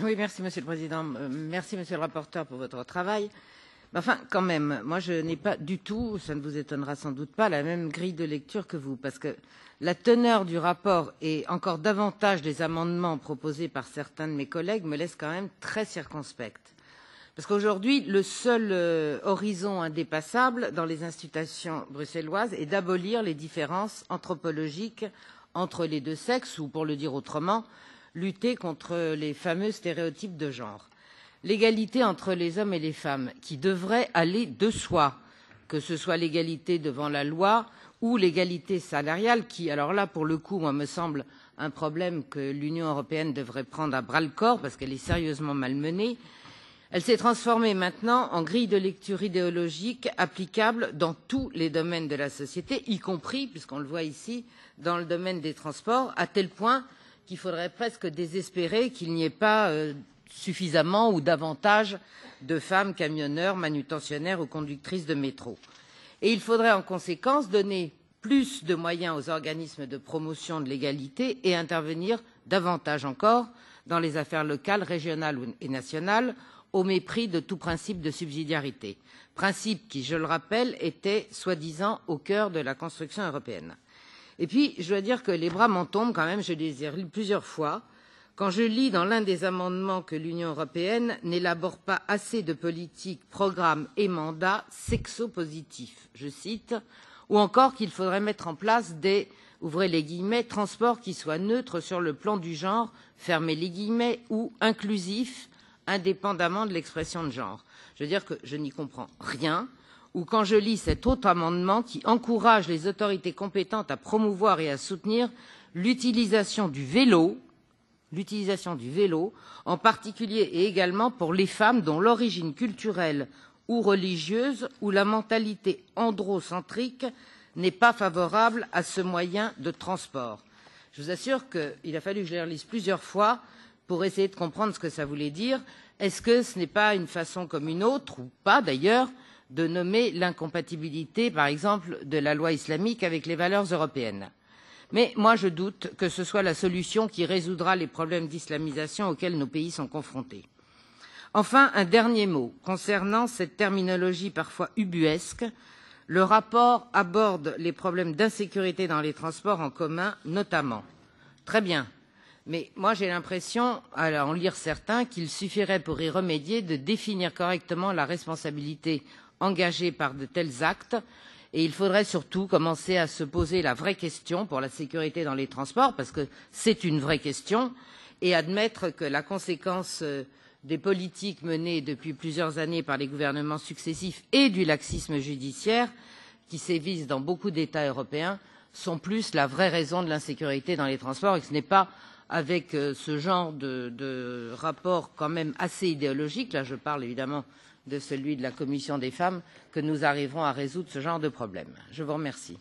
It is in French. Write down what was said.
Oui, merci Monsieur le Président. Merci Monsieur le rapporteur pour votre travail. Enfin, quand même, moi je n'ai pas du tout, ça ne vous étonnera sans doute pas, la même grille de lecture que vous, parce que la teneur du rapport et encore davantage des amendements proposés par certains de mes collègues me laisse quand même très circonspecte. Parce qu'aujourd'hui, le seul horizon indépassable dans les institutions bruxelloises est d'abolir les différences anthropologiques entre les deux sexes, ou pour le dire autrement, lutter contre les fameux stéréotypes de genre. L'égalité entre les hommes et les femmes, qui devrait aller de soi, que ce soit l'égalité devant la loi ou l'égalité salariale, qui, alors là, pour le coup, moi, me semble un problème que l'Union européenne devrait prendre à bras-le-corps, parce qu'elle est sérieusement malmenée. Elle s'est transformée maintenant en grille de lecture idéologique applicable dans tous les domaines de la société, y compris, puisqu'on le voit ici, dans le domaine des transports, à tel point qu'il faudrait presque désespérer qu'il n'y ait pas suffisamment ou davantage de femmes camionneurs, manutentionnaires ou conductrices de métro. Et il faudrait en conséquence donner plus de moyens aux organismes de promotion de l'égalité et intervenir davantage encore dans les affaires locales, régionales et nationales, au mépris de tout principe de subsidiarité, principe qui, je le rappelle, était soi-disant au cœur de la construction européenne. Et puis, je dois dire que les bras m'en tombent quand même, je les ai relus plusieurs fois, quand je lis dans l'un des amendements que l'Union européenne n'élabore pas assez de politiques, programmes et mandats sexopositifs, je cite, ou encore qu'il faudrait mettre en place des, ouvrez les guillemets, transports qui soient neutres sur le plan du genre, fermez les guillemets, ou inclusifs, indépendamment de l'expression de genre. Je veux dire que je n'y comprends rien, ou quand je lis cet autre amendement qui encourage les autorités compétentes à promouvoir et à soutenir l'utilisation du vélo, en particulier et également pour les femmes dont l'origine culturelle ou religieuse ou la mentalité androcentrique n'est pas favorable à ce moyen de transport. Je vous assure qu'il a fallu que je les relise plusieurs fois pour essayer de comprendre ce que ça voulait dire. Est-ce que ce n'est pas une façon comme une autre, ou pas d'ailleurs, de nommer l'incompatibilité, par exemple, de la loi islamique avec les valeurs européennes? Mais moi, je doute que ce soit la solution qui résoudra les problèmes d'islamisation auxquels nos pays sont confrontés. Enfin, un dernier mot concernant cette terminologie parfois ubuesque. Le rapport aborde les problèmes d'insécurité dans les transports en commun, notamment. Très bien. Mais moi, j'ai l'impression, à en lire certains, qu'il suffirait pour y remédier de définir correctement la responsabilité engagée par de tels actes. Et il faudrait surtout commencer à se poser la vraie question pour la sécurité dans les transports, parce que c'est une vraie question, et admettre que la conséquence des politiques menées depuis plusieurs années par les gouvernements successifs et du laxisme judiciaire qui sévissent dans beaucoup d'États européens sont plus la vraie raison de l'insécurité dans les transports, et que ce n'est pas avec ce genre de rapport quand même assez idéologique, là je parle évidemment de celui de la Commission des femmes, que nous arriverons à résoudre ce genre de problème. Je vous remercie.